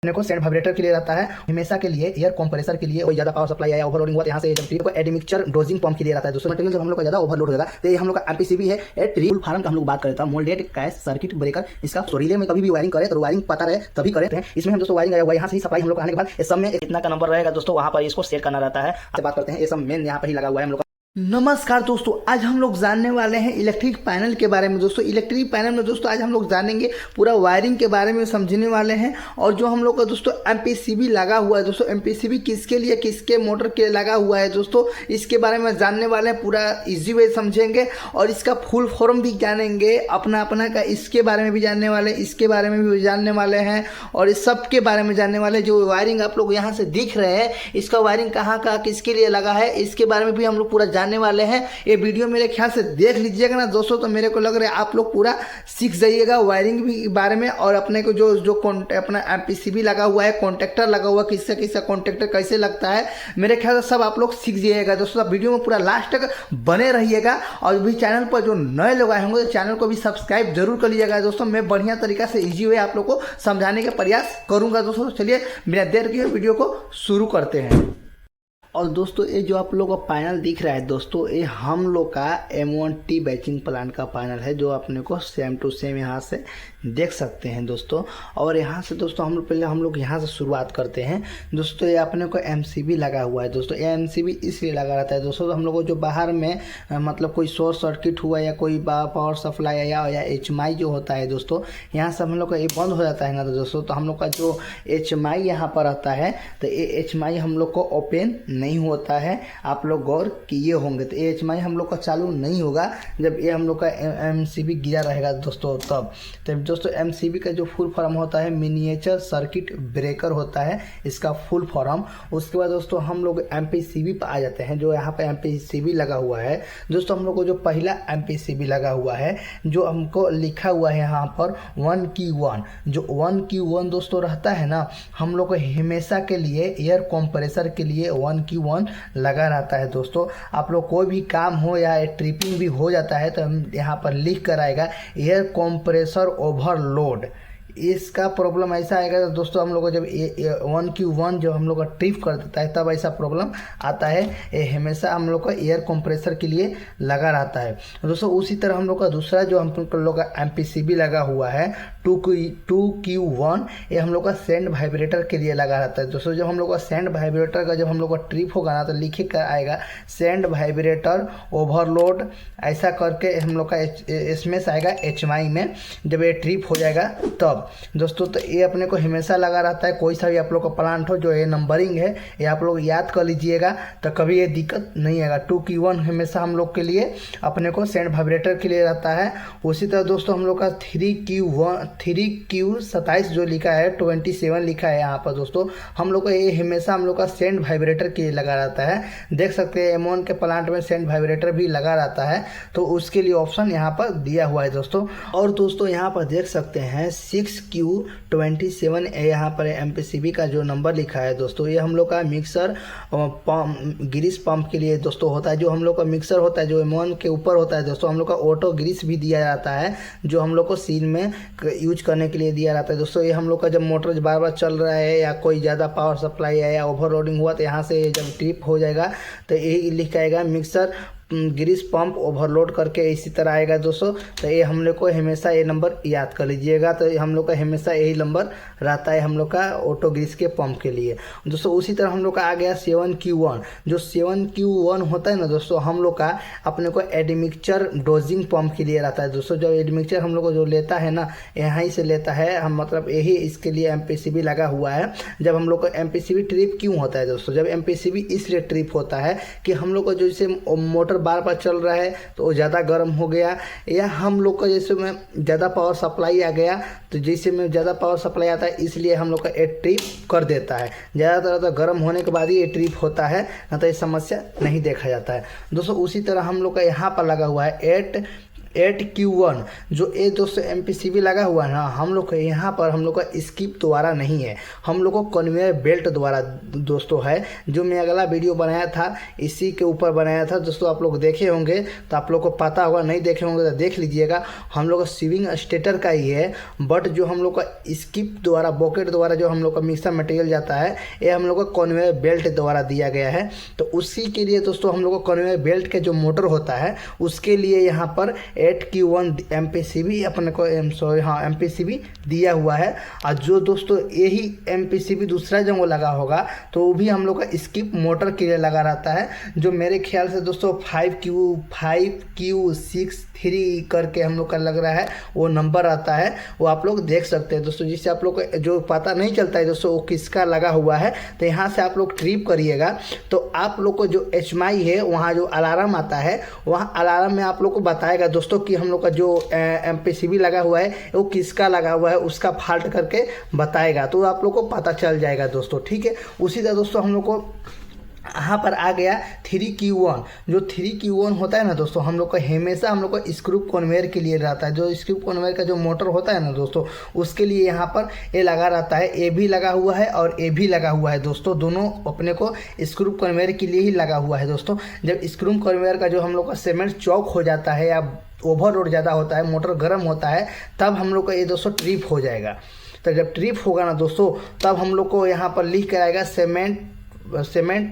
अपने को Saint vibrator के लिए रहता है, हमेशा के लिए एयर कंप्रेसर के लिए, कोई ज्यादा पावर सप्लाई आया ओवरलोडिंग हुआ यहाँ से जब ट्रिप को एडमिक्सचर डोजिंग पंप के लिए रहता है दोस्तों। मटेरियल जब हम लोग का ज्यादा ओवरलोड होगा तो ये हम लोग का एमपीसीबी है। ट्रिपल फार्म का हम लोग बात करते हैं मोल्डेड कैश सर्किट ब्रेकर। इसका रिले में कभी भी वायरिंग करें तो वायरिंग पता रहे तभी करें। इसमें हम दोस्तों वायरिंग आया हुआ यहाँ से ही सप्लाई हम लोग आने के बाद इस सब में इतना का नंबर रहेगा दोस्तों, वहाँ पर इसको सेट करना रहता है। बात करते हैं ये सब मेन यहाँ पर ही लगा हुआ है हम लोग। नमस्कार दोस्तों, आज हम लोग जानने वाले हैं इलेक्ट्रिक पैनल के बारे में दोस्तों। इलेक्ट्रिक पैनल में दोस्तों आज हम लोग जानेंगे पूरा वायरिंग के बारे में समझने वाले हैं। और जो हम लोग का दोस्तों एमपीसीबी लगा हुआ है दोस्तों, एमपीसीबी किसके लिए किसके मोटर के लगा हुआ है दोस्तों, इसके बारे में जानने वाले हैं। पूरा इजी वे समझेंगे और इसका फुल फॉर्म भी जानेंगे, अपना अपना का इसके बारे में भी जानने वाले, इसके बारे में भी जानने वाले हैं और इस सब के बारे में जानने वाले। जो वायरिंग आप लोग यहाँ से दिख रहे हैं, इसका वायरिंग कहाँ कहाँ किसके लिए लगा है, इसके बारे में भी हम लोग पूरा जानने वाले हैं। ये वीडियो मेरे ख्याल से देख लीजिएगा ना दोस्तों, तो मेरे को लग रहा है आप लोग पूरा सीख जाइएगा वायरिंग भी बारे में। और अपने को जो जो अपना एमपीसीबी लगा हुआ है, कॉन्टेक्टर लगा हुआ है, किससे किसका कॉन्टेक्टर कैसे लगता है, मेरे ख्याल से सब आप लोग सीख जाइएगा दोस्तों। वीडियो में पूरा लास्ट तक बने रहिएगा। और भी चैनल पर जो नए लोग आए होंगे तो चैनल को भी सब्सक्राइब जरूर कर लीजिएगा दोस्तों। मैं बढ़िया तरीका से इजी वे आप लोग को समझाने का प्रयास करूंगा दोस्तों। चलिए बिना देर के वीडियो को शुरू करते हैं। और दोस्तों ये जो आप लोग का पैनल दिख रहा है दोस्तों, ये हम लोग का M1T बैचिंग प्लांट का पैनल है, जो अपने को सेम टू सेम यहाँ से देख सकते हैं दोस्तों। और यहाँ से दोस्तों हम लोग पहले यहाँ से शुरुआत करते हैं दोस्तों। ये अपने को MCB लगा हुआ है दोस्तों। ये MCB इसलिए लगा रहता है दोस्तों, तो हम लोग को जो बाहर में मतलब कोई शॉर्ट सर्किट हुआ या कोई पावर सप्लाई आया या HMI जो होता है दोस्तों, यहाँ से हम लोग का ये बंद हो जाता है ना दोस्तों। तो हम लोग का जो HMI यहाँ पर आता है, तो ये HMI हम लोग को ओपन नहीं होता है। आप लोग गौर किए होंगे, तो HMI हम लोग का चालू नहीं होगा जब ये हम लोग का MCB गिरा रहेगा दोस्तों तब। तो दोस्तों MCB का जो फुल फॉर्म होता है मिनिएचर सर्किट ब्रेकर होता है इसका फुल फॉर्म। उसके बाद दोस्तों हम लोग MPCB पर आ जाते हैं। जो यहाँ पे MPCB लगा हुआ है दोस्तों, हम लोग को जो पहला MPCB लगा हुआ है, जो हमको लिखा हुआ है यहाँ पर 1Q1, जो 1Q1 दोस्तों रहता है ना, हम लोग को हमेशा के लिए एयर कंप्रेसर के लिए 1Q1 लगा रहता है दोस्तों। आप लोग कोई भी काम हो या ट्रिपिंग भी हो जाता है तो हम यहाँ पर लिख कर आएगा एयर कंप्रेसर ओवरलोड। इसका प्रॉब्लम ऐसा आएगा दोस्तों, हम लोग को जब 1Q1 जो हम लोग का ट्रिप कर देता है तब ऐसा प्रॉब्लम आता है। ये हमेशा हम लोग का एयर कंप्रेसर के लिए लगा रहता है दोस्तों। उसी तरह हम लोग का दूसरा जो हम लोग का MPCB लगा हुआ है 2Q1, ये हम लोग का सेंड वाइब्रेटर के लिए लगा रहता है दोस्तों। जब हम लोग का सेंड वाइब्रेटर का जब हम लोग का ट्रिप होगा ना, तो लिखे कर आएगा सेंड वाइब्रेटर ओवरलोड, ऐसा करके हम लोग का इसमें से आएगा HMI में जब ये ट्रिप हो जाएगा तब दोस्तों। तो ये अपने को हमेशा लगा रहता है। कोई सा भी आप लोग का प्लांट हो, जो ये नंबरिंग है ये आप लोग याद कर लीजिएगा, तो कभी ये दिक्कत नहीं आएगा। 2Q1 हमेशा हम लोग के लिए अपने को सेंड वाइब्रेटर के लिए रहता है। उसी तरह दोस्तों हम लोग का 3Q27 जो लिखा है 27 लिखा है यहाँ पर दोस्तों, हम लोग को ये हमेशा हम लोग का सेंड वाइब्रेटर के लिए लगा रहता है। देख सकते हैं M1 के प्लांट में सेंड वाइब्रेटर भी लगा रहता है, तो उसके लिए ऑप्शन यहाँ पर दिया हुआ है दोस्तों। और दोस्तों यहाँ पर देख सकते हैं 6Q27 यहाँ पर MPCB का जो नंबर लिखा है दोस्तों, ये हम लोग का मिक्सर ग्रीस पंप के लिए दोस्तों होता है। जो हम लोग का मिक्सर होता है जो M1 के ऊपर होता है दोस्तों, हम लोग का ऑटो ग्रीस भी दिया जाता है, जो हम लोग को सीन में यूज करने के लिए दिया जाता है दोस्तों। ये हम लोग का जब मोटर बार बार चल रहा है या कोई ज़्यादा पावर सप्लाई है या ओवरलोडिंग हुआ, तो यहाँ से जब ट्रिप हो जाएगा तो यही लिखा आएगा मिक्सर ग्रीस पंप ओवरलोड करके इसी तरह आएगा दोस्तों। तो ये हम लोग को हमेशा ये नंबर याद कर लीजिएगा। तो हम लोग का हमेशा यही नंबर रहता है हम लोग का ऑटो ग्रीस के पंप के लिए दोस्तों। उसी तरह हम लोग का आ गया 7Q1, जो 7Q1 होता है ना दोस्तों, हम लोग का अपने को एडमिक्सचर डोजिंग पंप के लिए रहता है दोस्तों। जो एडमिक्सचर हम लोग को जो लेता है ना, यहाँ से लेता है हम, मतलब यही इसके लिए MPCB लगा हुआ है। जब हम लोग को MPCB ट्रिप क्यों होता है दोस्तों, जब MPCB इसलिए ट्रिप होता है कि हम लोग को जैसे मोटर बार बार चल रहा है तो वो ज़्यादा गर्म हो गया, या हम लोग का जैसे में ज़्यादा पावर सप्लाई आ गया, तो जैसे में ज़्यादा पावर सप्लाई आता है इसलिए हम लोग का ये ट्रिप कर देता है। ज़्यादातर तो गर्म होने के बाद ही ये ट्रिप होता है, ना तो ये समस्या नहीं देखा जाता है दोस्तों। उसी तरह हम लोग का यहाँ पर लगा हुआ है 8Q1 जो ये दोस्तों MPCB लगा हुआ है ना, हम लोग यहाँ पर हम लोग का स्किप द्वारा नहीं है, हम लोग को कन्वेयर बेल्ट द्वारा दोस्तों है। जो मैं अगला वीडियो बनाया था इसी के ऊपर बनाया था दोस्तों, आप लोग देखे होंगे तो आप लोग को पता होगा, नहीं देखे होंगे तो देख लीजिएगा। हम लोग का स्विंग स्टेटर का ही है, बट जो हम लोग का स्किप द्वारा बॉकेट द्वारा जो हम लोग का मिक्सर मटेरियल जाता है ये हम लोग को कन्वेयर बेल्ट द्वारा दिया गया है। तो उसी के लिए दोस्तों हम लोग को कन्वेयर बेल्ट के जो मोटर होता है उसके लिए यहाँ पर 8Q1 MPCB अपने को MPCB दिया हुआ है। और जो दोस्तों यही MPCB दूसरा जब वो लगा होगा तो वो भी हम लोग का स्किप मोटर के लिए लगा रहता है, जो मेरे ख्याल से दोस्तों 5Q63 करके हम लोग का लग रहा है, वो नंबर आता है, वो आप लोग देख सकते हैं दोस्तों। जिससे आप लोग को जो पता नहीं चलता है दोस्तों वो किसका लगा हुआ है, तो यहाँ से आप लोग ट्रिप करिएगा तो आप लोग को जो HMI है वहाँ जो अलार्म आता है, वहाँ अलार्म में आप लोग को बताएगा दोस्तों कि हम लोग का जो MPCB लगा हुआ है वो किसका लगा हुआ है, उसका फाल्ट करके बताएगा, तो आप लोग को पता चल जाएगा दोस्तों। ठीक है, उसी तरह दोस्तों हम लोग को यहाँ पर आ गया 3Q1। जो 3Q1 होता है ना दोस्तों, हम लोग का हमेशा हम लोग को स्क्रू कन्वेयर के लिए रहता है। जो स्क्रू कन्वेयर का जो मोटर होता है ना दोस्तों, उसके लिए यहाँ पर ये लगा रहता है, ये भी लगा हुआ है और ये भी लगा हुआ है दोस्तों, दोनों अपने को स्क्रू कन्वेयर के लिए ही लगा हुआ है दोस्तों। जब स्क्रू कन्वेयर का जो हम लोग का सीमेंट चौक हो जाता है या ओवरलोड ज़्यादा होता है, मोटर गर्म होता है, तब हम लोग का ये दोस्तों ट्रिप हो जाएगा। तो जब ट्रिप होगा ना दोस्तों, तब हम लोग को यहाँ पर लिख कर आएगा सीमेंट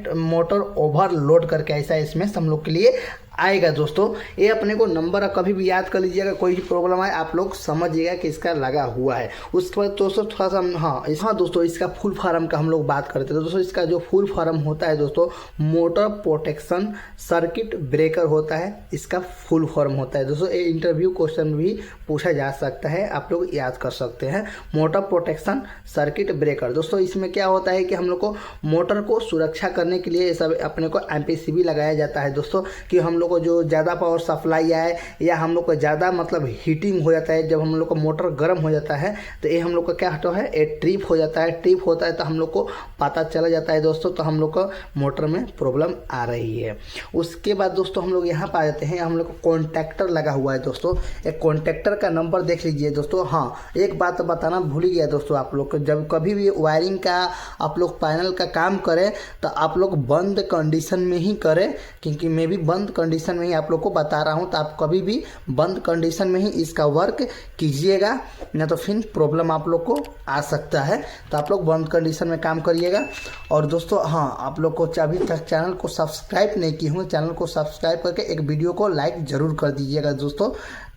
मोटर ओवरलोड करके, ऐसा इसमें हम लोग के लिए आएगा दोस्तों। ये अपने को नंबर कभी भी याद कर लीजिएगा, कोई भी प्रॉब्लम आए आप लोग समझिएगा कि इसका लगा हुआ है। उसके बाद दोस्तों थोड़ा सा हाँ दोस्तों इसका फुल फॉर्म का हम लोग बात करते हैं दोस्तों। इसका जो फुल फॉर्म होता है दोस्तों, मोटर प्रोटेक्शन सर्किट ब्रेकर होता है, इसका फुल फॉर्म होता है दोस्तों। ये इंटरव्यू क्वेश्चन भी पूछा जा सकता है, आप लोग याद कर सकते हैं। मोटर प्रोटेक्शन सर्किट ब्रेकर दोस्तों, इसमें क्या होता है कि हम लोग को मोटर को सुरक्षा करने के लिए सब अपने को MPCB लगाया जाता है दोस्तों, कि हम लोग को जो ज़्यादा पावर सप्लाई आए या हम लोग को ज़्यादा मतलब हीटिंग हो जाता है, जब हम लोग का मोटर गर्म हो जाता है तो ये हम लोग का क्या होता है, ये ट्रिप हो जाता है। ट्रिप होता है तो हम लोग को पता चला जाता है दोस्तों, तो हम लोग को मोटर में प्रॉब्लम आ रही है। उसके बाद दोस्तों हम लोग यहाँ पर आ जाते हैं, हम लोग को कॉन्टैक्टर लगा हुआ है दोस्तों। एक कॉन्टैक्टर का नंबर देख लीजिए दोस्तों। हाँ, एक बात बताना भूल गया दोस्तों, आप लोग को जब कभी भी वायरिंग का आप लोग पैनल का काम करें तो आप लोग बंद कंडीशन में ही करें, क्योंकि मैं भी बंद कंडीशन में ही आप लोग को बता रहा हूं, तो आप कभी भी बंद कंडीशन में ही इसका वर्क कीजिएगा, ना तो फिर प्रॉब्लम आप लोग को आ सकता है। तो आप लोग बंद कंडीशन में काम करिएगा। और दोस्तों हाँ, आप लोग को अभी तक चैनल को सब्सक्राइब नहीं किए होंगे, चैनल को सब्सक्राइब करके एक वीडियो को लाइक जरूर कर दीजिएगा दोस्तों।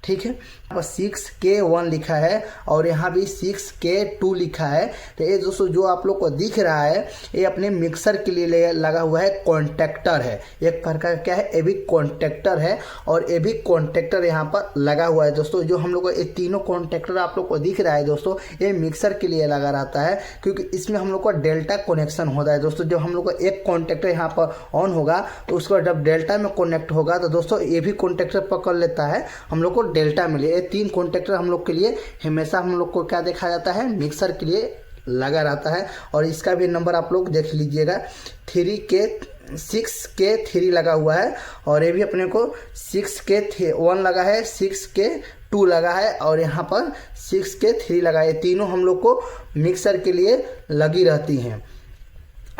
ठीक है, यहाँ पर 6K1 लिखा है और यहाँ भी 6K2 लिखा है। तो ये दोस्तों जो आप लोग को दिख रहा है ये अपने मिक्सर के लिए लगा हुआ है, कॉन्टैक्टर है एक प्रकार का, क्या है, ये भी कॉन्टैक्टर है और ये भी कॉन्टैक्टर यहाँ पर लगा हुआ है दोस्तों। जो हम लोग को ये तीनों कॉन्टैक्टर आप लोग को दिख रहा है दोस्तों, ये मिक्सर के लिए लगा रहता है, क्योंकि इसमें हम लोग का डेल्टा कनेक्शन होता है दोस्तों। जब हम लोग का एक कॉन्टैक्टर यहाँ पर ऑन होगा तो उसको जब डेल्टा में कनेक्ट होगा तो दोस्तों ये भी कॉन्टैक्टर पकड़ लेता है, हम लोग को डेल्टा मिले। ये तीन कॉन्टैक्टर हम लोग के लिए हमेशा हम लोग को क्या देखा जाता है, मिक्सर के लिए लगा रहता है। और इसका भी नंबर आप लोग देख लीजिएगा, 6K3 लगा हुआ है और ये भी अपने को 6K1 लगा है, 6K2 लगा है और यहाँ पर 6K3 लगा है। तीनों हम लोग को मिक्सर के लिए लगी रहती हैं।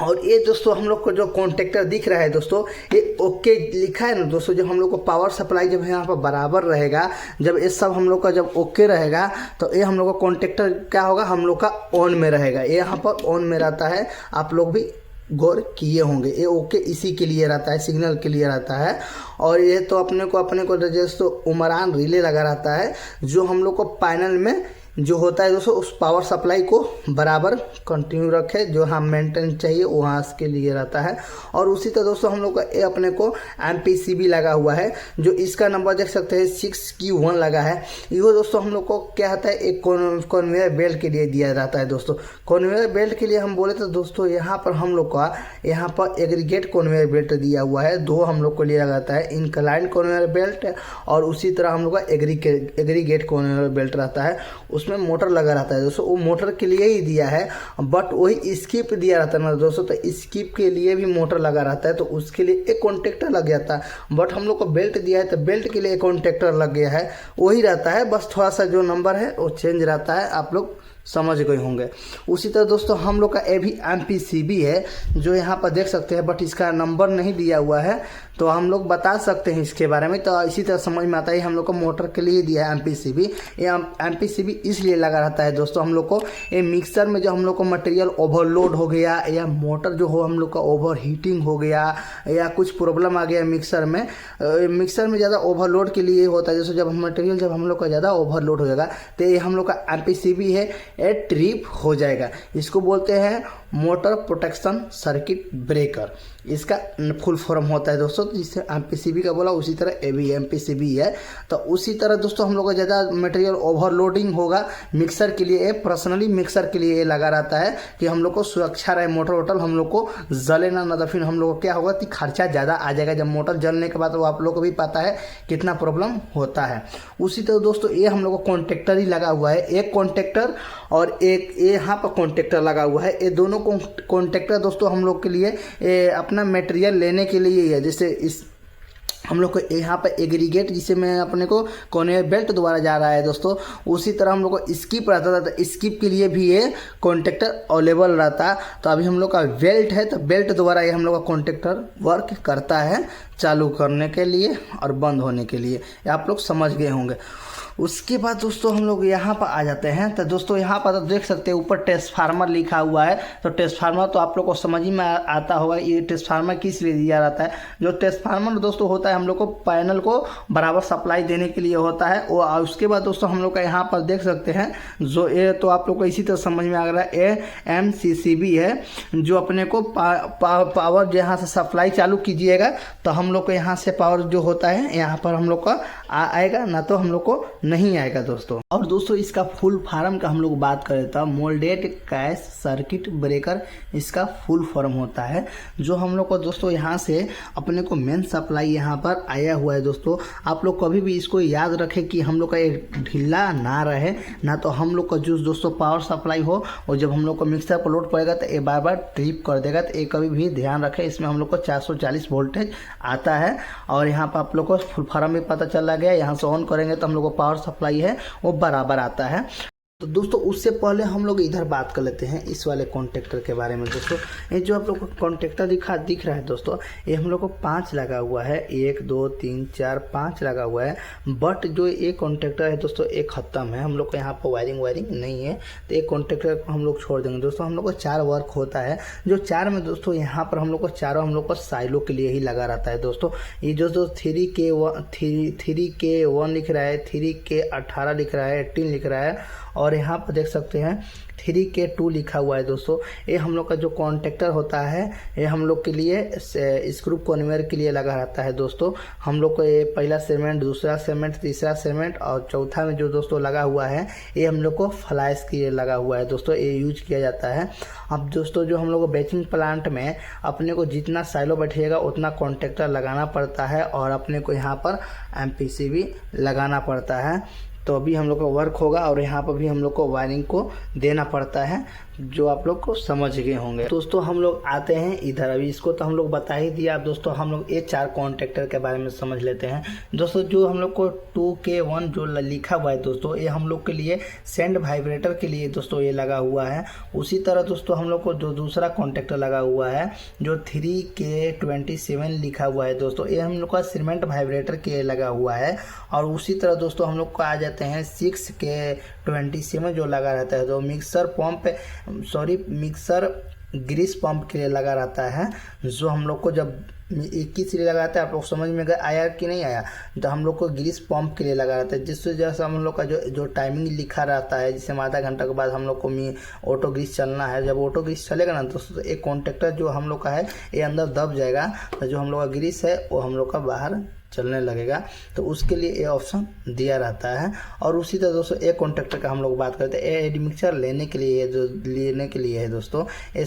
और ये दोस्तों हम लोग को जो कॉन्टैक्टर दिख रहा है दोस्तों, ये ओके लिखा है ना दोस्तों। जब हम लोग को पावर सप्लाई जब यहाँ पर बराबर रहेगा, जब ये सब हम लोग का जब ओके रहेगा तो ये हम लोग का कॉन्टैक्टर क्या होगा, हम लोग का ऑन में रहेगा। ये यहाँ पर ऑन में रहता है, आप लोग भी गौर किए होंगे। ये ओके इसी के लिए रहता है, सिग्नल के लिए रहता है। और ये तो अपने को जैसे उमरान रिले लगा रहता है, जो हम लोग को पैनल में जो होता है दोस्तों उस पावर सप्लाई को बराबर कंटिन्यू रखे, जो हम मेंटेन चाहिए वहाँ के लिए रहता है। और उसी तरह दोस्तों हम लोग का ये अपने को MPCB लगा हुआ है, जो इसका नंबर देख सकते हैं 6Q1 लगा है। ये दोस्तों हम लोग को क्या होता है, एक कन्वेयर बेल्ट के लिए दिया जाता है दोस्तों। कन्वेयर बेल्ट के लिए हम बोले तो दोस्तों यहाँ पर हम लोग का यहाँ पर एग्रीगेट कन्वेयर बेल्ट दिया हुआ है, दो हम लोग को लिया जाता है, इंक्लाइन कन्वेयर बेल्ट और उसी तरह हम लोग का एग्रीगेट कन्वेयर बेल्ट रहता है। उसमें मोटर लगा रहता है दोस्तों, वो मोटर के लिए ही दिया है, बट वही स्किप दिया रहता है ना दोस्तों, तो स्किप के लिए भी मोटर लगा रहता है, तो उसके लिए एक कॉन्टेक्टर लग जाता है। बट हम लोग को बेल्ट दिया है तो बेल्ट के लिए एक कॉन्टेक्टर लग गया है, वही रहता है, बस थोड़ा सा जो नंबर है वो चेंज रहता है, आप लोग समझ गए होंगे। उसी तरह दोस्तों हम लोग का ये भी MPCB है जो यहाँ पर देख सकते हैं, बट इसका नंबर नहीं दिया हुआ है, तो हम लोग बता सकते हैं इसके बारे में। तो इसी तरह समझ में आता है हम लोग को मोटर के लिए दिया है MPCB। ये MPCB इसलिए लगा रहता है दोस्तों हम लोग को, ये मिक्सर में जो हम लोग को मटेरियल ओवरलोड हो गया या मोटर जो हो हम लोग का ओवर हीटिंग हो गया या कुछ प्रॉब्लम आ गया मिक्सर में ज़्यादा ओवरलोड के लिए होता है। जैसे जब मटेरियल जब हम लोग का ज़्यादा ओवरलोड हो जाएगा तो ये हम लोग का MPCB है, ये ट्रिप हो जाएगा। इसको बोलते हैं मोटर प्रोटेक्शन सर्किट ब्रेकर, इसका फुल फॉर्म होता है दोस्तों। जिससे MPCB का बोला उसी तरह ये भी MPCB है। तो उसी तरह दोस्तों हम लोग का ज़्यादा मटेरियल ओवरलोडिंग होगा मिक्सर के लिए, पर्सनली मिक्सर के लिए ये लगा रहता है कि हम लोग को सुरक्षा रहे, मोटर वोटर हम लोग को जले ना, तो फिर हम लोग को क्या होगा कि खर्चा ज़्यादा आ जाएगा जब मोटर जलने के बाद, वो आप लोग को भी पता है कितना प्रॉब्लम होता है। उसी तरह दोस्तों ये हम लोग को कॉन्टेक्टर ही लगा हुआ है, एक कॉन्टेक्टर और एक यहाँ पर कॉन्टेक्टर लगा हुआ है। ये दोनों कॉन्टेक्टर दोस्तों हम लोग के लिए अपना मटेरियल लेने के लिए है। जैसे इस हम लोग को यहाँ पर एग्रीगेट जिसे मैं अपने को कॉन्वेयर बेल्ट द्वारा जा रहा है दोस्तों, उसी तरह हम लोग को स्किप रहता था, तो स्किप के लिए भी ये कॉन्टेक्टर अवेलेबल रहता। तो अभी हम लोग का बेल्ट है, तो बेल्ट द्वारा ये हम लोग का कॉन्टेक्टर वर्क करता है चालू करने के लिए और बंद होने के लिए, आप लोग समझ गए होंगे। उसके बाद दोस्तों हम लोग यहाँ पर आ जाते हैं। तो दोस्तों यहाँ पर तो देख सकते हैं ऊपर ट्रांसफार्मर लिखा हुआ है, तो ट्रांसफार्मर तो आप लोग को समझ ही में आता होगा ये ट्रांसफार्मर किस लिए दिया रहता है। जो ट्रांसफार्मर दोस्तों होता है हम लोग को पैनल को बराबर सप्लाई देने के लिए होता है। और उसके बाद दोस्तों हम लोग का यहाँ पर देख सकते हैं जो ये तो आप लोग को इसी तरह समझ में आ रहा है, ये MCCB है जो अपने को पावर जहाँ से सप्लाई चालू कीजिएगा तो हम लोग को यहाँ से पावर जो होता है यहाँ पर हम लोग का आएगा, ना तो हम लोग को नहीं आएगा दोस्तों। और दोस्तों इसका फुल फॉर्म का हम लोग बात करें तो मोल्डेड कैश सर्किट ब्रेकर इसका फुल फॉर्म होता है, जो हम लोग को दोस्तों यहाँ से अपने को मेन सप्लाई यहाँ पर आया हुआ है दोस्तों। आप लोग कभी भी इसको याद रखें कि हम लोग का ये ढीला ना रहे, ना तो हम लोग का जो दोस्तों पावर सप्लाई हो और जब हम लोग को मिक्सर पर लोड पड़ेगा तो ये बार बार ट्रिप कर देगा। तो ये कभी भी ध्यान रखें, इसमें हम लोग को 440 वोल्टेज आता है। और यहाँ पर आप लोग को फुल फॉर्म भी पता चला गया, यहाँ से ऑन करेंगे तो हम लोग को पावर सप्लाई है वो बराबर आता है। तो दोस्तों उससे पहले हम लोग इधर बात कर लेते हैं इस वाले कॉन्टेक्टर के बारे में। दोस्तों ये जो आप लोग को कॉन्टेक्टर दिख रहा है दोस्तों, ये हम लोग को 5 लगा हुआ है, 1 2 3 4 5 लगा हुआ है। बट जो ये कॉन्टेक्टर है दोस्तों एक ख़त्म है, हम लोग को यहाँ पर वायरिंग नहीं है, तो एक कॉन्टेक्टर को हम लोग छोड़ देंगे दोस्तों। हम लोग को 4 वर्क होता है, जो 4 में दोस्तों यहाँ पर हम लोग को चारों हम लोग को साइलो के लिए ही लगा रहता है दोस्तों। ये जो 3K1 लिख रहा है, 3K18 लिख रहा है, 18 लिख रहा है, और यहाँ पर देख सकते हैं 3K2 लिखा हुआ है दोस्तों। ये हम लोग का जो कॉन्टेक्टर होता है ये हम लोग के लिए स्क्रू कन्वेयर के लिए लगा रहता है दोस्तों। हम लोग को ये पहला सेगमेंट, दूसरा सेगमेंट, तीसरा सेगमेंट और चौथा में जो दोस्तों लगा हुआ है ये हम लोग को फ्लैश के लिए लगा हुआ है दोस्तों, ये यूज किया जाता है। अब दोस्तों जो हम लोग को बेचिंग प्लांट में अपने को जितना साइलो बैठिएगा उतना कॉन्टेक्टर लगाना पड़ता है और अपने को यहाँ पर MPCB लगाना पड़ता है, तो अभी हम लोग का वर्क होगा। और यहाँ पर भी हम लोग को वायरिंग को देना पड़ता है, जो आप लोग को समझ गए होंगे। दोस्तों हम लोग आते हैं इधर, अभी इसको तो हम लोग बता ही दिया। दोस्तों हम लोग ये 4 कॉन्टेक्टर के बारे में समझ लेते हैं दोस्तों। जो हम लोग को 2K1 जो लिखा हुआ है दोस्तों, ये हम लोग के लिए सेंड वाइब्रेटर के लिए दोस्तों ये लगा हुआ है। उसी तरह दोस्तों हम लोग को जो दूसरा कॉन्टेक्टर लगा हुआ है जो 3K27 लिखा हुआ है दोस्तों, ये हम लोग का सीमेंट वाइब्रेटर के लिए लगा हुआ है। और उसी तरह दोस्तों हम लोग को आ जाते हैं 6K27 जो लगा रहता है, जो मिक्सर ग्रीस पंप के लिए लगा रहता है, जो हम लोग को जब 21 लिए लगाता है, आप लोग समझ में आया कि नहीं आया, तो हम लोग को ग्रीस पंप के लिए लगा रहता है, जिससे जैसा हम लोग का जो टाइमिंग लिखा रहता है, जिससे आधा घंटा के बाद हम लोग को ऑटो ग्रीस चलना है। जब ऑटो ग्रीस चलेगा ना दोस्तों, एक कॉन्टेक्टर जो हम लोग का है ये अंदर दब जाएगा, तो जो हम लोग का ग्रीस है वो हम लोग का बाहर चलने लगेगा, तो उसके लिए ये ऑप्शन दिया रहता है। और उसी तरह दोस्तों एक कॉन्टेक्टर का हम लोग बात करते हैं। ये एडमिक्सर लेने के लिए है दोस्तों, ये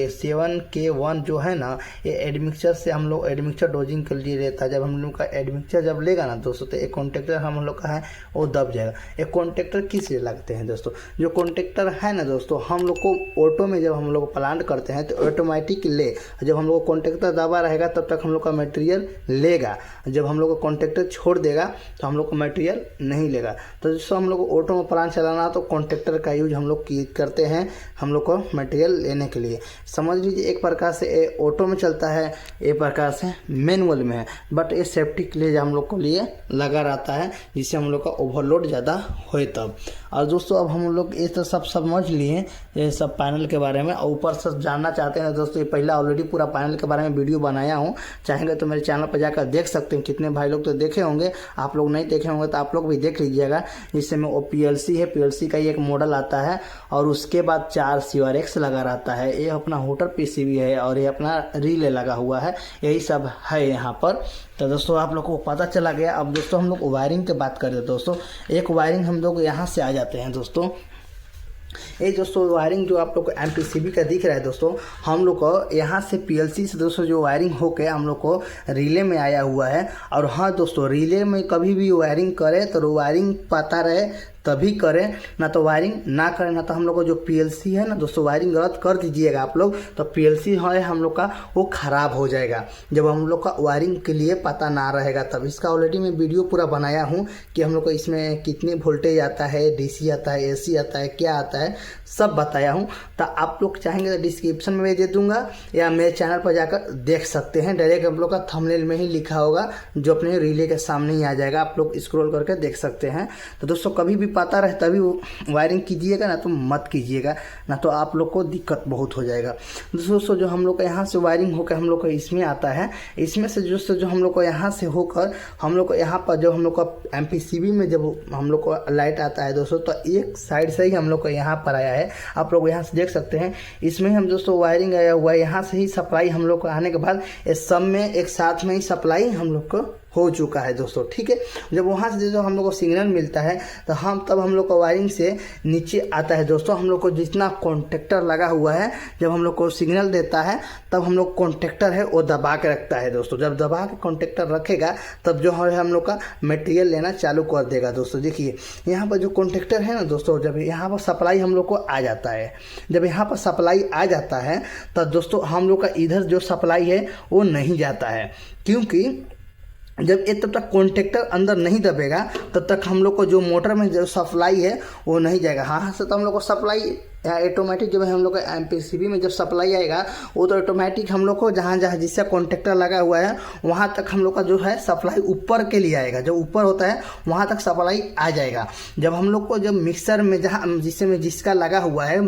7K1 जो है ना, ये एडमिक्सर से हम लोग एडमिक्सर डोजिंग के लिए रहता है। जब हम लोग का एडमिक्सर जब लेगा ना दोस्तों, तो एक कॉन्टेक्टर हम लोग का है वो दब जाएगा। एक कॉन्टेक्टर किस लिए लगते हैं दोस्तों, जो कॉन्टेक्टर है ना दोस्तों, हम लोग को ऑटो में जब हम लोग प्लांट करते हैं तो ऑटोमेटिक ले, जब हम लोग को कॉन्टेक्टर दबा रहेगा तब तक हम लोग का मटेरियल लेगा, जब हम लोग को कॉन्टेक्टर छोड़ देगा तो हम लोग को मटेरियल नहीं लेगा। तो दोस्तों हम लोग को ऑटो में प्लांट चलाना तो कॉन्टेक्टर का यूज हम लोग करते हैं हम लोग को मटेरियल लेने के लिए। समझ लीजिए एक प्रकार से ये ऑटो में चलता है, एक प्रकार से मैनुअल में है, बट ये सेफ्टी के लिए हम लोग को लिए लगा रहता है, जिससे हम लोग का ओवरलोड ज़्यादा होए तब। और दोस्तों अब हम लोग ये तो सब समझ लिए ये सब पैनल के बारे में, और ऊपर से जानना चाहते हैं दोस्तों, ये पहला ऑलरेडी पूरा पैनल के बारे में वीडियो बनाया हूँ, चाहेंगे तो मेरे चैनल पर जाकर देख सकते हैं। कितने भाई लोग तो देखे होंगे, आप लोग नहीं देखे होंगे तो आप लोग भी देख लीजिएगा। जिसमें वो PLC है, PLC का ही एक मॉडल आता है, और उसके बाद 4 CRX लगा रहता है। ये अपना होटर PCB है, और ये अपना रिले लगा हुआ है, यही सब है यहाँ पर। तो दोस्तों आप लोग को पता चला गया। अब दोस्तों हम लोग वायरिंग की बात करें दोस्तों, एक वायरिंग हम लोग यहाँ से आ जाते हैं दोस्तों। ये दोस्तों वायरिंग जो आप लोग को MPCB का दिख रहा है दोस्तों, हम लोग को यहाँ से PLC से दोस्तों जो वायरिंग होके हम लोग को रिले में आया हुआ है। और हाँ दोस्तों, रिले में कभी भी वायरिंग करें तो वायरिंग पता रहे तभी करें, ना तो वायरिंग ना करें। ना तो हम लोग को जो PLC है ना दोस्तों, वायरिंग गलत कर दीजिएगा आप लोग तो PLC है हम लोग का वो ख़राब हो जाएगा, जब हम लोग का वायरिंग के लिए पता ना रहेगा तब। इसका ऑलरेडी मैं वीडियो पूरा बनाया हूँ कि हम लोग को इसमें कितने वोल्टेज आता है, DC आता है, AC आता है, क्या आता है, सब बताया हूँ। तो आप लोग चाहेंगे तो डिस्क्रिप्शन में दे दूंगा, या मेरे चैनल पर जाकर देख सकते हैं। डायरेक्ट हम लोग का थंबनेल में ही लिखा होगा, जो अपने रिले के सामने ही आ जाएगा, आप लोग स्क्रॉल करके देख सकते हैं। तो दोस्तों कभी भी पता रहे तभी वायरिंग कीजिएगा, ना तो मत कीजिएगा, ना तो आप लोग को दिक्कत बहुत हो जाएगा। दोस्तों जो हम लोग का यहाँ से वायरिंग होकर हम लोग को इसमें आता है, इसमें से दोस्तों जो हम लोग को यहाँ से होकर हम लोग को यहाँ पर जो हम लोग का MPCB में जब हम लोग को लाइट आता है दोस्तों, तो एक साइड से ही हम लोग को यहाँ पर आया है, आप लोग यहाँ से देख सकते हैं। इसमें हम दोस्तों वायरिंग आया हुआ है, यहाँ से ही सप्लाई हम लोग को आने के बाद इस सब में एक साथ में ही सप्लाई हम लोग को हो चुका है दोस्तों, ठीक है। जब वहाँ से जो हम लोग को सिग्नल मिलता है तो तब हम लोग को वायरिंग से नीचे आता है दोस्तों। हम लोग को जितना कॉन्टेक्टर लगा हुआ है, जब हम लोग को सिग्नल देता है तब हम लोग कॉन्टेक्टर है वो दबा के रखता है दोस्तों। जब दबा के कॉन्टेक्टर रखेगा तब जो है हम लोग का मटेरियल लेना चालू कर देगा दोस्तों। देखिए यहाँ पर जो कॉन्टेक्टर है ना दोस्तों, जब यहाँ पर सप्लाई हम लोग को आ जाता है, जब यहाँ पर सप्लाई आ जाता है तब दोस्तों हम लोग का इधर जो सप्लाई है वो नहीं जाता है, क्योंकि जब ये तब तक कॉन्टेक्टर अंदर नहीं दबेगा तब तक हम लोग को जो मोटर में जो सप्लाई है वो नहीं जाएगा। हाँ से तो हम लोग को सप्लाई ऑटोमेटिक जब हम लोग का MPCB में जब सप्लाई आएगा वो तो ऑटोमेटिक हम लोग को जहाँ जहाँ जिससे कॉन्टेक्टर लगा हुआ है वहाँ तक हम लोग का जो है सप्लाई ऊपर के लिए आएगा। जब ऊपर होता है वहाँ तक सप्लाई आ जाएगा। जब हम लोग को जब मिक्सर में जहाँ जिसका लगा हुआ है,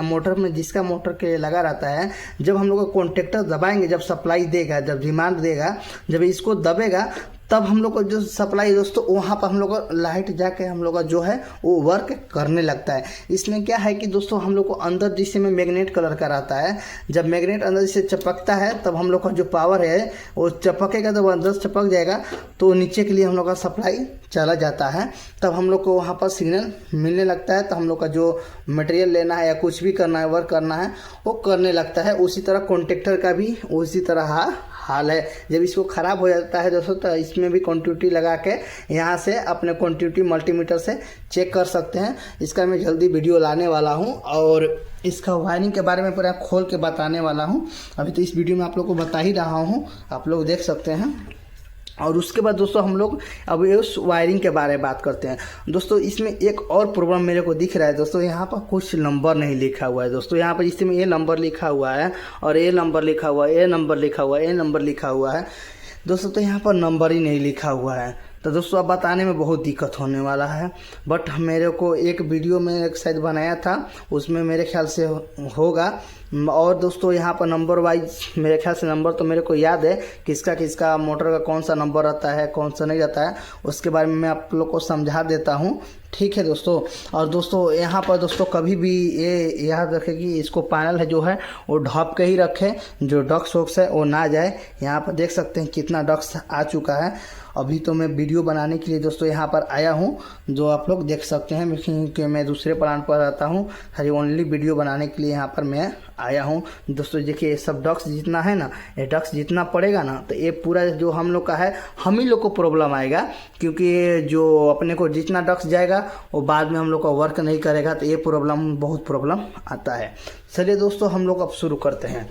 मोटर में जिसका मोटर के लगा रहता है, जब हम लोग को कॉन्टेक्टर दबाएंगे, जब सप्लाई देगा, जब डिमांड देगा, जब इसको दबेगा तब हम लोग को जो सप्लाई दोस्तों वहाँ पर हम लोग का लाइट जाके हम लोग का जो है वो वर्क करने लगता है। इसमें क्या है कि दोस्तों हम लोग को अंदर जिसमें मैग्नेट कलर का रहता है, जब मैग्नेट अंदर से चपकता है तब हम लोग का जो पावर है वो चपकेगा, जब अंदर चपक जाएगा तो नीचे के लिए हम लोग का सप्लाई चला जाता है, तब हम लोग को वहाँ पर सिग्नल मिलने लगता है। तो हम लोग का जो मटेरियल लेना है या कुछ भी करना है, वर्क करना है, वो करने लगता है। उसी तरह कॉन्टेक्टर का भी उसी तरह हाल है। जब इसको ख़राब हो जाता है दोस्तों तो इसमें भी कंटिन्यूटी लगा के यहाँ से अपने कंटिन्यूटी मल्टीमीटर से चेक कर सकते हैं। इसका मैं जल्दी वीडियो लाने वाला हूँ और इसका वायरिंग के बारे में पूरा खोल के बताने वाला हूँ। अभी तो इस वीडियो में आप लोग को बता ही रहा हूँ, आप लोग देख सकते हैं। और उसके बाद दोस्तों हम लोग अब उस वायरिंग के बारे में बात करते हैं। दोस्तों इसमें एक और प्रॉब्लम मेरे को दिख रहा है दोस्तों, यहाँ पर कुछ नंबर नहीं लिखा हुआ है दोस्तों। यहाँ पर जिसमें ये नंबर लिखा हुआ है और ये नंबर लिखा हुआ है, ये नंबर लिखा हुआ है, ये नंबर लिखा हुआ है दोस्तों, तो यहाँ पर नंबर ही नहीं लिखा हुआ है। तो दोस्तों अब बताने में बहुत दिक्कत होने वाला है। बट मेरे को एक वीडियो में एक शायद बनाया था, उसमें मेरे ख्याल से होगा। और दोस्तों यहाँ पर नंबर वाइज मेरे ख्याल से नंबर तो मेरे को याद है, किसका किसका मोटर का कौन सा नंबर आता है, कौन सा नहीं आता है, उसके बारे में मैं आप लोग को समझा देता हूँ ठीक है दोस्तों। और दोस्तों यहाँ पर दोस्तों कभी भी ये याद रखें कि इसको पैनल है जो है वो ढक के ही रखें, जो डक्स वक्स है वो ना जाए। यहाँ पर देख सकते हैं कितना डक्स आ चुका है। अभी तो मैं वीडियो बनाने के लिए दोस्तों यहाँ पर आया हूँ, जो आप लोग देख सकते हैं क्योंकि मैं दूसरे प्लांट पर रहता हूँ, खाली ओनली वीडियो बनाने के लिए यहाँ पर मैं आया हूँ। दोस्तों देखिए ये सब डक्स जितना है ना, ये डक्स जितना पड़ेगा ना तो ये पूरा जो हम लोग का है हम ही लोग को प्रॉब्लम आएगा, क्योंकि जो अपने को जितना डक्स जाएगा वो बाद में हम लोग का वर्क नहीं करेगा, तो ये बहुत प्रॉब्लम आता है। चलिए दोस्तों हम लोग अब शुरू करते हैं।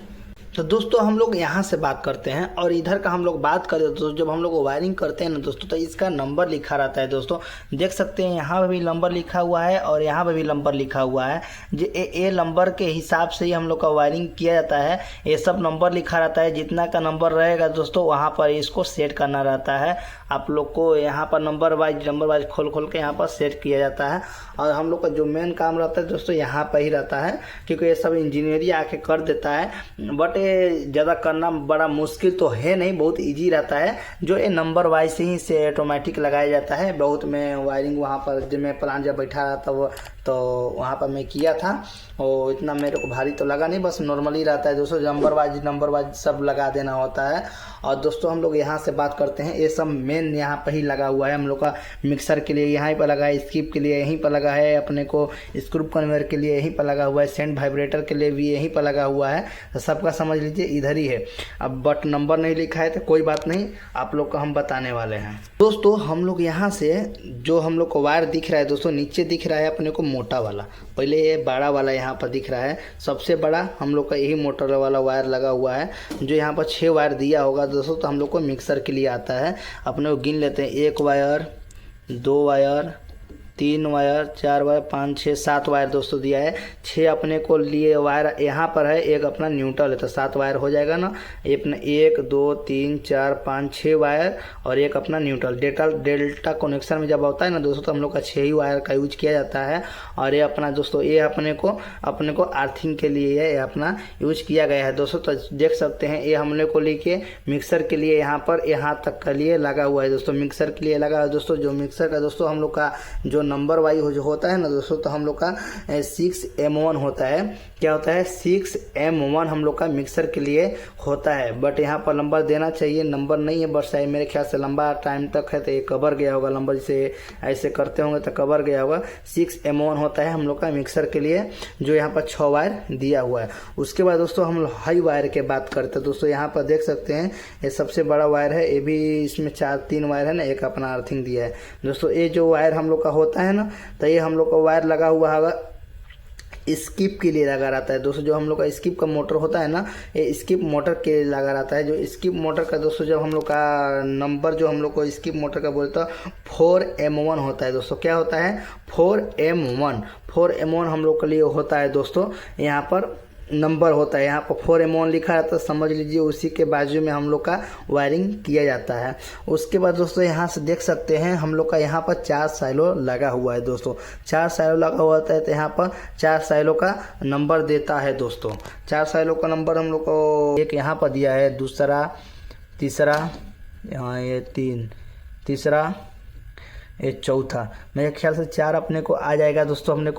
तो दोस्तों हम लोग यहाँ से बात करते हैं और इधर का हम लोग बात करें तो जब हम लोग वायरिंग करते हैं ना दोस्तों, तो इसका नंबर लिखा रहता है दोस्तों। देख सकते हैं यहाँ पे भी नंबर लिखा हुआ है और यहाँ पे भी नंबर लिखा हुआ है। ये नंबर के हिसाब से ही हम लोग का वायरिंग किया जाता है। ये सब नंबर लिखा रहता है, जितना का नंबर रहेगा दोस्तों वहाँ पर इसको सेट करना रहता है। आप लोग को यहाँ पर नंबर वाइज खोल के यहाँ पर सेट किया जाता है। और हम लोग का जो मेन काम रहता है दोस्तों यहाँ पर ही रहता है, क्योंकि ये सब इंजीनियरिंग आके कर देता है। बट ज़्यादा करना बड़ा मुश्किल तो है नहीं, बहुत इजी रहता है। जो ये नंबर वाइज से ही से ऑटोमेटिक लगाया जाता है। बहुत मैं वायरिंग वहाँ पर जब मैं प्लांट जब बैठा रहा था तो वहाँ पर मैं किया था, और इतना मेरे को भारी तो लगा नहीं, बस नॉर्मली रहता है दोस्तों। नंबर वाइज सब लगा देना होता है। और दोस्तों हम लोग यहाँ से बात करते हैं, ये सब मेन यहाँ पर ही लगा हुआ है हम लोग का। मिक्सर के लिए यहीं पर लगा है, स्किप के लिए यहीं पर लगा है, अपने को स्क्रू कन्वेयर के लिए यहीं पर लगा हुआ है, सेंट वाइब्रेटर के लिए भी यहीं पर लगा हुआ है। तो सबका समझ लीजिए इधर ही है। अब बट नंबर नहीं लिखा है तो कोई बात नहीं, आप लोग को हम बताने वाले हैं। दोस्तों हम लोग यहाँ से जो हम लोग को वायर दिख रहा है दोस्तों, नीचे दिख रहा है अपने को मोटा वाला, पहले ये बड़ा वाला यहाँ पर दिख रहा है। सबसे बड़ा हम लोग का यही मोटर वाला वायर लगा हुआ है, जो यहाँ पर 6 वायर दिया होगा दोस्तों। तो हम लोग को मिक्सर के लिए आता है, अपने को गिन लेते हैं 1 wire, 2 wire, 3 wire, 4 wire, 5, 6, 7 wire दोस्तों दिया है। 6 अपने को लिए वायर यहाँ पर है, एक अपना न्यूट्रल है, तो 7 वायर हो जाएगा ना। अपना 1 2 3 4 5 6 वायर और एक अपना न्यूट्रल। डेल्टा कनेक्शन में जब होता है ना दोस्तों, तो हम लोग का 6 ही वायर का यूज किया जाता है। और ये अपना दोस्तों ये अपने को अर्थिंग के लिए ये अपना यूज किया गया है दोस्तों। तो देख सकते हैं ये हम लोग को लेके मिक्सर के लिए यहाँ पर यहाँ तक के लिए लगा हुआ है दोस्तों। मिक्सर के लिए लगा है दोस्तों। जो मिक्सर का दोस्तों हम लोग का जो नंबर वाइज जो होता है ना दोस्तों, तो हम लोग का 6M1 होता है। क्या होता है 6M1 हम लोग का मिक्सर के लिए होता है। बट यहाँ पर नंबर देना चाहिए, नंबर नहीं है, बट शायद मेरे ख्याल से लंबा टाइम तक है तो ये कवर गया होगा नंबर, से ऐसे करते होंगे तो कवर गया होगा। 6M1 होता है हम लोग का मिक्सर के लिए, जो यहाँ पर 6 वायर दिया हुआ है। उसके बाद दोस्तों हम लोग हाई वायर के बात करते हैं दोस्तों। यहाँ पर देख सकते हैं ये सबसे बड़ा वायर है, ये भी इसमें 3 वायर है ना, एक अपना अर्थिंग दिया है दोस्तों। ये जो वायर हम लोग का होता है ना, तो ये हम लोग का वायर लगा हुआ होगा स्किप के लिए लगा रहता है दोस्तों। जो हम लोग का स्किप का मोटर होता है ना, ये स्किप मोटर के लिए लगा रहता है। जो स्किप मोटर का दोस्तों जब हम लोग का नंबर जो हम लोग को स्किप मोटर का बोलता है 4M1 होता है दोस्तों। क्या होता है 4M1 हम लोग के लिए होता है दोस्तों। यहाँ पर नंबर होता है, यहाँ पर 4M1 लिखा रहता है, समझ लीजिए उसी के बाजू में हम लोग का वायरिंग किया जाता है। उसके बाद दोस्तों यहाँ से देख सकते हैं हम लोग का यहाँ पर 4 साइलो लगा हुआ है दोस्तों। 4 साइलो लगा हुआ होता है, तो यहाँ पर 4 साइलो का नंबर देता है दोस्तों। 4 साइलो का नंबर हम लोग को एक यहाँ पर दिया है, दूसरा, तीसरा, यहाँ ये 3, तीसरा, ये चौथा। मेरे ख्याल से 4 अपने को आ जाएगा दोस्तों। अपने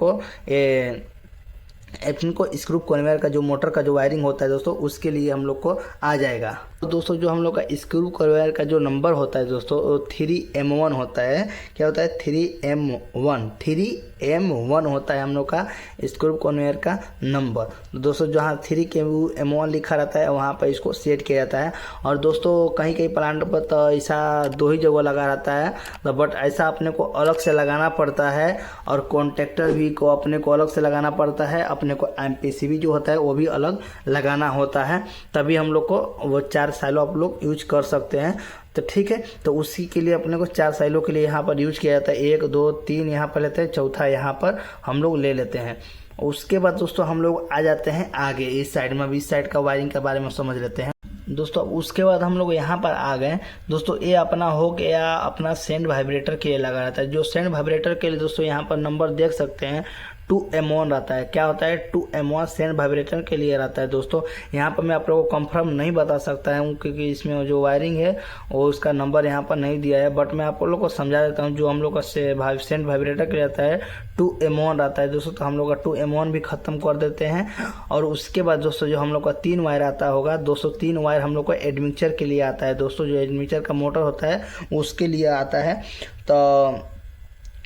को स्क्रू कन्वेयर का जो मोटर का जो वायरिंग होता है दोस्तों, उसके लिए हम लोग को आ जाएगा। तो दोस्तों जो हम लोग का स्क्रू कन्वेयर का जो नंबर होता है दोस्तों, वो 3M1 होता है। क्या होता है 3M1 होता है हम लोग का स्क्रू कन्वेयर का नंबर। तो दोस्तों जहाँ 3M1 लिखा रहता है वहाँ पर इसको सेट किया जाता है। और दोस्तों कहीं कहीं प्लांट पर तो ऐसा 2 ही जगह लगा रहता है, तो बट ऐसा अपने को अलग से लगाना पड़ता है। और कॉन्टेक्टर भी को अपने को अलग से लगाना पड़ता है। अपने को MPCB जो होता है वो भी अलग लगाना होता है, तभी हम लोग को वो 4 साइलो आप लोग यूज कर सकते हैं। तो ठीक है, तो उसी के लिए अपने को 4 साइलो के लिए यहाँ पर यूज किया जाता है। 1 2 3 यहाँ पर लेते हैं, चौथा यहाँ पर हम लोग ले लेते हैं। उसके बाद दोस्तों हम लोग आ जाते हैं आगे इस साइड में। इस साइड का वायरिंग के बारे में समझ लेते हैं दोस्तों। उसके बाद हम लोग यहाँ पर आ गए दोस्तों। ये अपना हो गया अपना सेंट वाइब्रेटर के लिए लगा रहता है। जो सेंट वाइब्रेटर के लिए दोस्तों यहाँ पर नंबर देख सकते हैं 2M1 रहता है। क्या होता है 2M1 सेंड वाइब्रेटर के लिए रहता है दोस्तों। यहाँ पर मैं आप लोगों को कंफर्म नहीं बता सकता हूँ क्योंकि इसमें जो वायरिंग है वो उसका नंबर यहाँ पर नहीं दिया है, बट मैं आप लोगों को समझा देता हूँ। जो हम लोग का सेंड वाइब्रेटर के लिए रहता है 2M1 रहता है दोस्तों, तो हम लोग का 2M1 भी ख़त्म कर देते हैं। और उसके बाद दोस्तों जो हम लोग का 3 वायर आता होगा दोस्तों, 3 वायर हम लोग को एडमिक्सर के लिए आता है दोस्तों। जो एडमिक्सर का मोटर होता है उसके लिए आता है। तो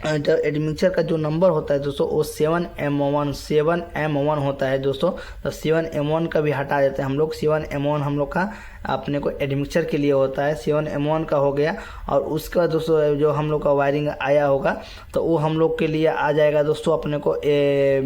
एडमिक्सर का जो नंबर होता है दोस्तों वो 7M1 होता है दोस्तों। तो 7M1 का भी हटा देते हैं हम लोग। 7M1 हम लोग का अपने को एडमिक्सर के लिए होता है, 7M1 का हो गया। और उसके बाद दोस्तों जो हम लोग का वायरिंग आया होगा तो वो हम लोग के लिए आ जाएगा दोस्तों अपने को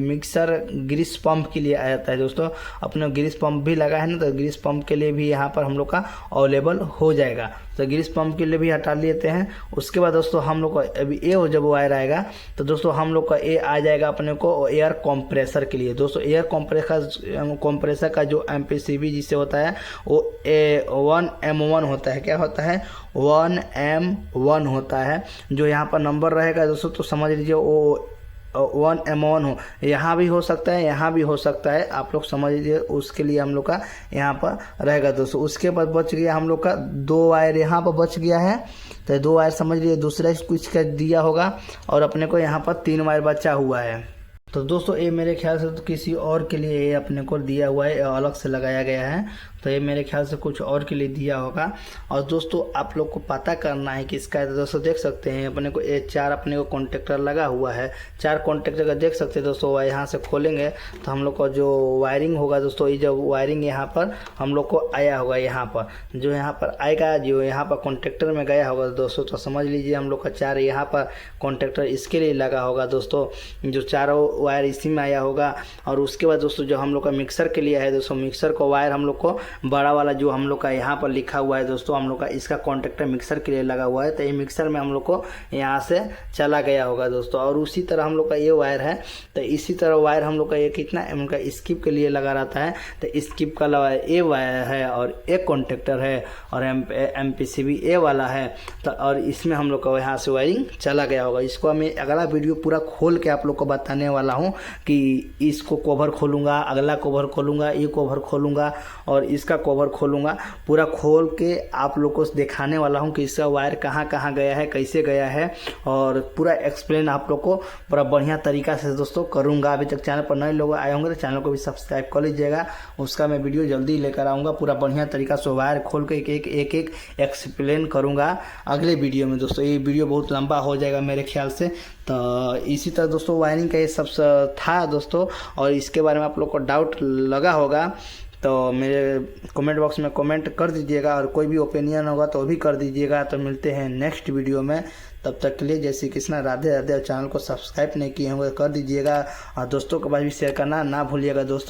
मिक्सर ग्रीस पंप के लिए आ जाता है दोस्तों। अपने ग्रीस पंप भी लगा है ना, तो ग्रीस पंप के लिए भी यहाँ पर हम लोग का अवेलेबल हो जाएगा। तो ग्रीस पंप के लिए भी हटा लेते हैं। उसके बाद दोस्तों हम लोग का अभी ए जब वायर आएगा तो दोस्तों हम लोग का ए आ जाएगा अपने को एयर कंप्रेसर के लिए दोस्तों। एयर कंप्रेसर का जो MPCB जिससे होता है वो 1M1 होता है। क्या होता है 1M1 होता है। जो यहाँ पर नंबर रहेगा दोस्तों तो समझ लीजिए वो 1M1 हो, यहाँ भी हो सकता है, यहाँ भी हो सकता है, आप लोग समझ लीजिए। उसके लिए हम लोग का यहाँ पर रहेगा दोस्तों। उसके बाद बच गया हम लोग का 2 वायर यहाँ पर बच गया है। तो 2 वायर समझ लीजिए दूसरा कुछ का दिया होगा और अपने को यहाँ पर 3 वायर बचा हुआ है। तो दोस्तों ये मेरे ख्याल से तो किसी और के लिए ये अपने को दिया हुआ है, अलग से लगाया गया है। तो ये मेरे ख्याल से कुछ और के लिए दिया होगा। और दोस्तों आप लोग को पता करना है कि इसका दोस्तों देख सकते हैं अपने को ये 4 अपने को कॉन्टेक्टर लगा हुआ है। 4 कॉन्टेक्टर का देख सकते हैं दोस्तों। यहाँ से खोलेंगे तो हम लोग का जो वायरिंग होगा दोस्तों, ये जब वायरिंग यहाँ पर हम लोग को आया होगा, यहाँ पर जो यहाँ पर आएगा जो यहाँ पर कॉन्टेक्टर में गया होगा दोस्तों, तो समझ लीजिए हम लोग का 4 यहाँ पर कॉन्टेक्टर इसके लिए लगा होगा दोस्तों। जो चारों वायर इसी में आया होगा। और उसके बाद दोस्तों जो हम लोग का मिक्सर के लिए है दोस्तों, मिक्सर को वायर हम लोग को बड़ा वाला जो हम लोग का यहाँ पर लिखा हुआ है दोस्तों, हम लोग का इसका कॉन्टेक्टर मिक्सर के लिए लगा हुआ है। तो ये मिक्सर में हम लोग को यहाँ से चला गया होगा दोस्तों। और उसी तरह हम लोग का ये वायर है। तो इसी तरह वायर हम लोग का ये कितना उनका स्किप के लिए लगा रहता है। तो स्किप का ये वायर है और एक कॉन्टेक्टर है और MPCB ए वाला है। तो और इसमें हम लोग का यहाँ से वायरिंग चला गया होगा। इसको मैं अगला वीडियो पूरा खोल के आप लोग को बताने वाला हूँ कि इसको कवर खोलूँगा, अगला कवर खोलूँगा, ये कवर खोलूँगा और इसका कवर खोलूँगा। पूरा खोल के आप लोग को दिखाने वाला हूँ कि इसका वायर कहाँ कहाँ गया है, कैसे गया है, और पूरा एक्सप्लेन आप लोग को पूरा बढ़िया तरीका से दोस्तों करूँगा। अभी तक चैनल पर नए लोग आए होंगे तो चैनल को भी सब्सक्राइब कर लीजिएगा। उसका मैं वीडियो जल्दी लेकर आऊँगा। पूरा बढ़िया तरीका से वायर खोल के एक एक एक्सप्लेन करूँगा अगले वीडियो में दोस्तों। ये वीडियो बहुत लंबा हो जाएगा मेरे ख्याल से। तो इसी तरह दोस्तों वायरिंग का ये सब था दोस्तों। और इसके बारे में आप लोग को डाउट लगा होगा तो मेरे कमेंट बॉक्स में कमेंट कर दीजिएगा। और कोई भी ओपिनियन होगा तो भी कर दीजिएगा। तो मिलते हैं नेक्स्ट वीडियो में, तब तक के लिए जय श्री कृष्णा, राधे राधे। चैनल को सब्सक्राइब नहीं किए होंगे कर दीजिएगा और दोस्तों के पास भी शेयर करना ना भूलिएगा दोस्तों।